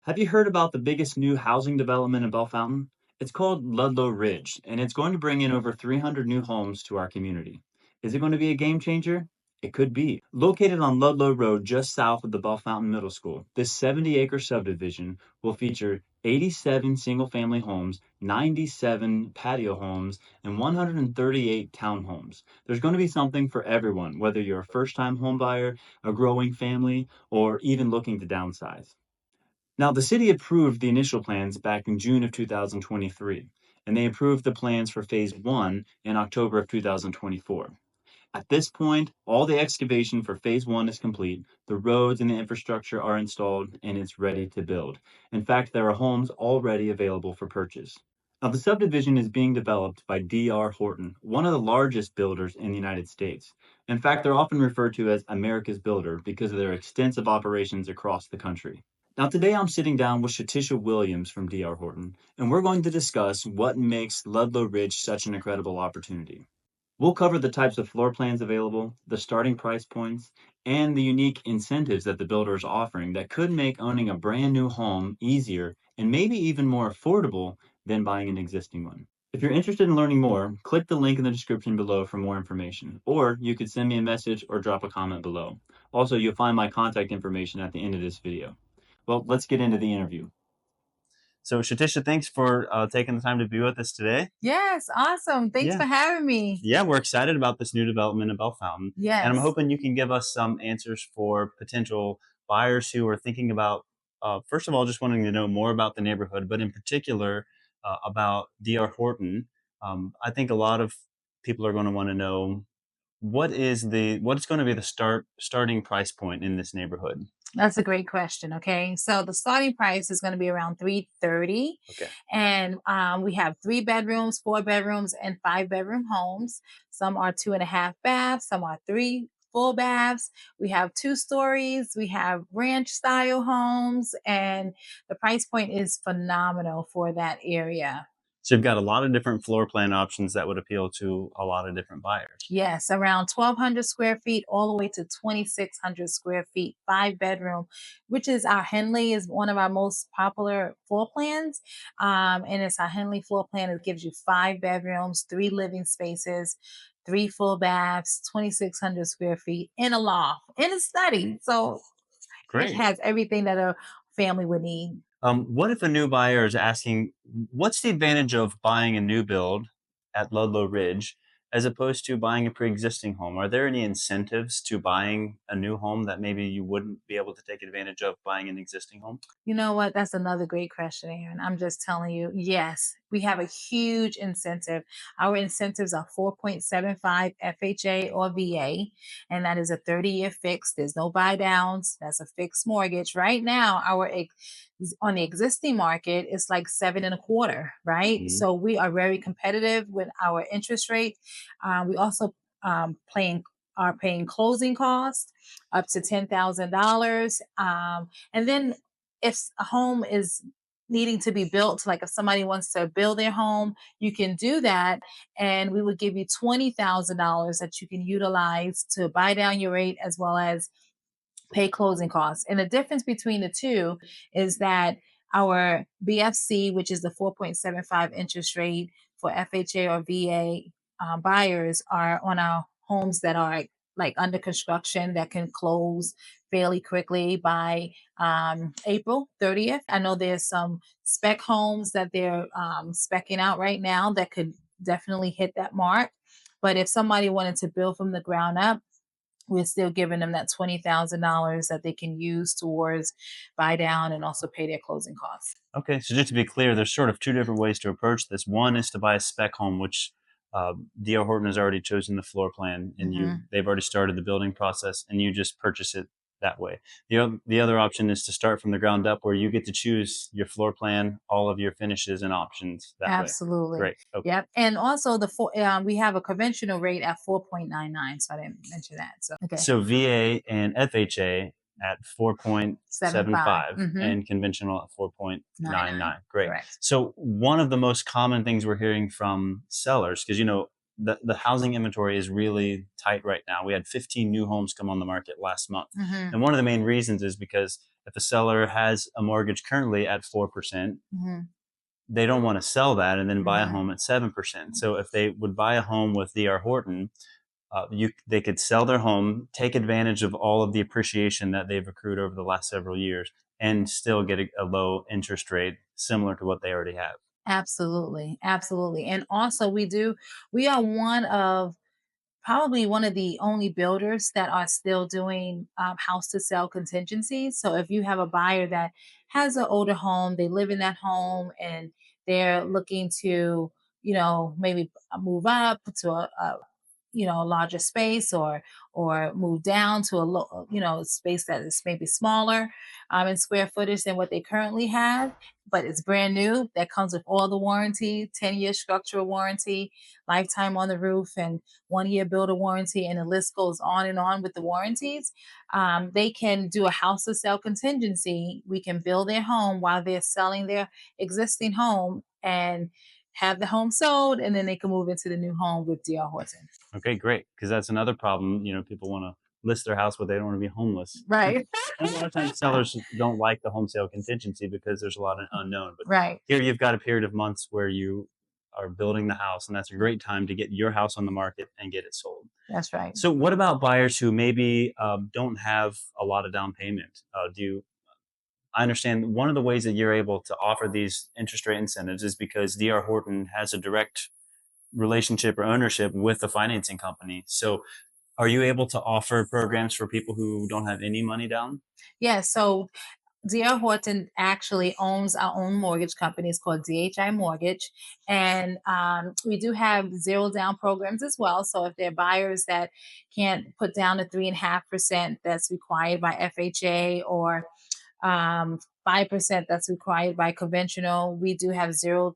Have you heard about the biggest new housing development in Bellefontaine? It's called Ludlow Ridge, and it's going to bring in over 300 new homes to our community. Is it going to be a game changer? It could be. Located on Ludlow Road just south of the Bellefontaine Middle School, this 70-acre subdivision will feature 87 single-family homes, 97 patio homes, and 138 townhomes. There's going to be something for everyone, whether you're a first-time home buyer, a growing family, or even looking to downsize. Now, the city approved the initial plans back in June of 2023, and they approved the plans for phase one in October of 2024. At this point, all the excavation for phase one is complete, the roads and the infrastructure are installed, and it's ready to build. In fact, there are homes already available for purchase. Now, the subdivision is being developed by D.R. Horton, one of the largest builders in the United States. In fact, they're often referred to as America's Builder because of their extensive operations across the country. Now, today I'm sitting down with Shatisha Williams from D.R. Horton, and we're going to discuss what makes Ludlow Ridge such an incredible opportunity. We'll cover the types of floor plans available, the starting price points, and the unique incentives that the builder is offering that could make owning a brand new home easier and maybe even more affordable than buying an existing one. If you're interested in learning more, click the link in the description below for more information, or you could send me a message or drop a comment below. Also, you'll find my contact information at the end of this video. Well, let's get into the interview. So, Shatisha, thanks for taking the time to be with us today. Yes, awesome. Thanks Yeah. for having me. Yeah, we're excited about this new development in Bellefontaine. And I'm Yes. hoping you can give us some answers for potential buyers who are thinking about, first of all, just wanting to know more about the neighborhood, but in particular about D.R. Horton. I think a lot of people are going to want to know what's going to be the starting price point in this neighborhood. That's a great question. Okay. So the starting price is going to be around 330. Okay. And we have 3 bedrooms, 4 bedrooms, and 5 bedroom homes. Some are 2.5 baths, some are 3 full baths. We have 2 stories, we have ranch style homes, and the price point is phenomenal for that area. So you've got a lot of different floor plan options that would appeal to a lot of different buyers. Yes, around 1,200 square feet all the way to 2,600 square feet, 5 bedroom, which is our Henley is one of our most popular floor plans. And it's our Henley floor plan. It gives you 5 bedrooms, 3 living spaces, 3 full baths, 2,600 square feet, in a loft, in a study. So it Great. has everything that a family would need. What if a new buyer is asking, what's the advantage of buying a new build at Ludlow Ridge as opposed to buying a pre-existing home? Are there any incentives to buying a new home that maybe you wouldn't be able to take advantage of buying an existing home? You know what? That's another great question, Aaron. I'm just telling you, yes, we have a huge incentive. Our incentives are 4.75 FHA or VA, and that is a 30-year fix. There's no buy downs. That's a fixed mortgage. Right now, on the existing market, it's like 7.25, right? Mhm. So we are very competitive with our interest rate. We also playing are paying closing costs up to $10,000. And then if a home is needing to be built, like if somebody wants to build their home, you can do that. And we would give you $20,000 that you can utilize to buy down your rate as well as pay closing costs. And the difference between the two is that our BFC, which is the 4.75 interest rate for FHA or VA buyers, are on our homes that are like under construction that can close fairly quickly by April 30th. I know there's some spec homes that they're specking out right now that could definitely hit that mark. But if somebody wanted to build from the ground up, we're still giving them that $20,000 that they can use towards buy down and also pay their closing costs. Okay, so just to be clear, there's sort of two different ways to approach this. One is to buy a spec home, which D.R. Horton has already chosen the floor plan, and Mhm. they've already started the building process, and you just purchase it that way. The other option is to start from the ground up, where you get to choose your floor plan, all of your finishes and options that way. Absolutely. Great. Okay. Yep. And also we have a conventional rate at 4.99. So I didn't mention that. So okay. So VA and FHA at 7.5. 4.75 Mm-hmm. and conventional at 4.99. Great. Correct. So one of the most common things we're hearing from sellers, because the housing inventory is really tight right now. We had 15 new homes come on the market last month. Mm-hmm. And one of the main reasons is because if a seller has a mortgage currently at 4%, Mm-hmm. they don't want to sell that and then buy a Mm-hmm. home at 7%. So if they would buy a home with D.R. Horton, they could sell their home, take advantage of all of the appreciation that they've accrued over the last several years, and still get a low interest rate similar to what they already have. Absolutely, absolutely. And also we are one of probably one of the only builders that are still doing house to sell contingencies. So if you have a buyer that has an older home, they live in that home and they're looking to, maybe move up to a larger space, or move down to space that is maybe smaller in square footage than what they currently have, but it's brand new, that comes with all the warranty, 10-year structural warranty, lifetime on the roof, and 1-year builder warranty, and the list goes on and on with the warranties. They can do a house to sell contingency. We can build their home while they're selling their existing home and have the home sold, and then they can move into the new home with DR Horton. Okay, great. Because that's another problem. People want to list their house, but they don't want to be homeless. Right. And a lot of times sellers don't like the home sale contingency because there's a lot of unknown. But Right. here you've got a period of months where you are building the house, and that's a great time to get your house on the market and get it sold. That's right. So, what about buyers who maybe don't have a lot of down payment? I understand one of the ways that you're able to offer these interest rate incentives is because D.R. Horton has a direct relationship or ownership with the financing company. So, are you able to offer programs for people who don't have any money down? Yeah. So D.R. Horton actually owns our own mortgage company. It's called DHI Mortgage. And we do have zero down programs as well. So if there are buyers that can't put down the 3.5% that's required by FHA, or 5% that's required by conventional, we do have zero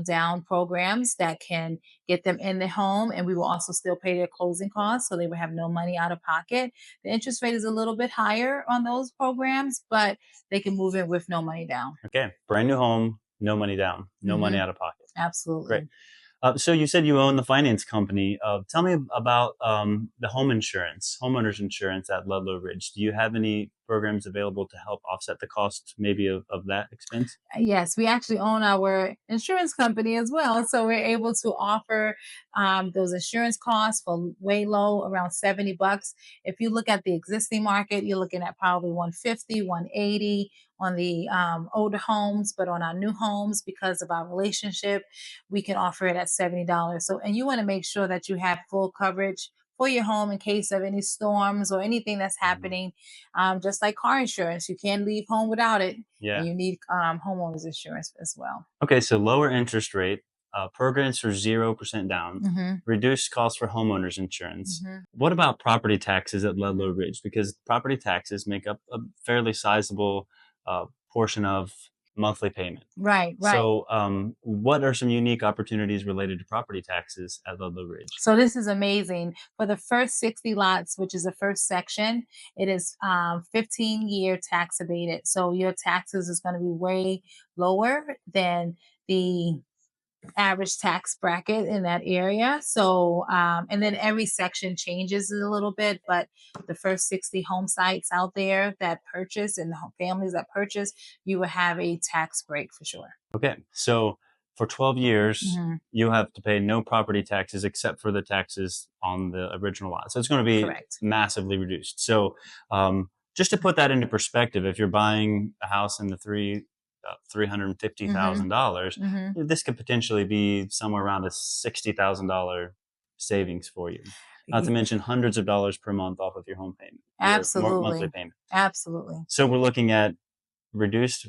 down programs that can get them in the home, and we will also still pay their closing costs, so they will have no money out of pocket. The interest rate is a little bit higher on those programs, but they can move in with no money down. Okay, brand new home, no money down, no money Hmm. out of pocket. Great. Absolutely. So you said you own the finance company. Tell me about the homeowners insurance at Ludlow Ridge. Do you have any programs available to help offset the cost maybe of that expense? Yes, we actually own our insurance company as well. So we're able to offer those insurance costs for way low, around $70. If you look at the existing market, you're looking at probably 150, 180 on the older homes, but on our new homes, because of our relationship, we can offer it at $70. So, and you want to make sure that you have full coverage for your home in case of any storms or anything that's Mhm. happening. Just like car insurance, you can't leave home without it, Yeah. and you need homeowners insurance as well. Okay, so lower interest rate, programs for 0% down, Hmm. reduced costs for homeowners insurance. Hmm. What about property taxes at Ludlow Ridge? Because property taxes make up a fairly sizable portion of monthly payment. Right, right. So, what are some unique opportunities related to property taxes at Ludlow Ridge? So this is amazing. For the first 60 lots, which is the first section, it is 15-year tax abated. So your taxes is going to be way lower than the average tax bracket in that area. So, and then every section changes a little bit, but the first 60 home sites out there that purchase, and the families that purchase, you will have a tax break for sure. Okay, so for 12 years, Hmm. you have to pay no property taxes except for the taxes on the original lot. So it's going to be Correct. massively reduced. So just to put that into perspective, if you're buying a house in the Hmm. $350,000, Hmm. this could potentially be somewhere around a $60,000 savings for you. Not to mention hundreds of dollars per month off of your home payment, your monthly Absolutely. payment. Absolutely. So we're looking at reduced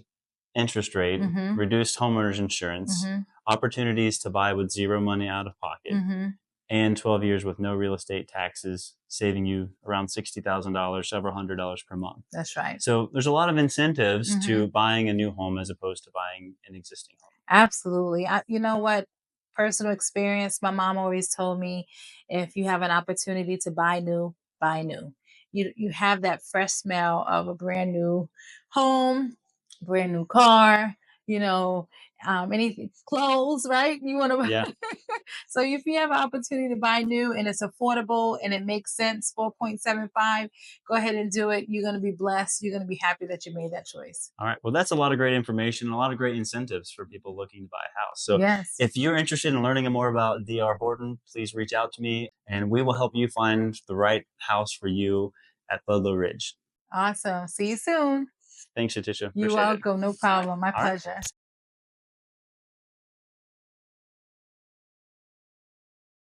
interest rate, Hmm. reduced homeowners insurance, Hmm. opportunities to buy with zero money out of pocket, Hmm. and 12 years with no real estate taxes, saving you around $60,000, several $100s per month. That's right. So there's a lot of incentives Hmm. to buying a new home as opposed to buying an existing home. Absolutely. You know what? Personal experience. My mom always told me, if you have an opportunity to buy new, buy new. You have that fresh smell of a brand new home, brand new car. you know, anything, clothes, right? You want Yeah. to. So if you have an opportunity to buy new and it's affordable and it makes sense, 4.75, go ahead and do it. You're going to be blessed. You're going to be happy that you made that choice. All right. Well, that's a lot of great information, a lot of great incentives for people looking to buy a house. So Yes. if you're interested in learning more about DR Horton, please reach out to me and we will help you find the right house for you at Ludlow Ridge. Awesome. See you soon. Thanks, Shatisha. You're Appreciate it. welcome. No problem. My All right. pleasure.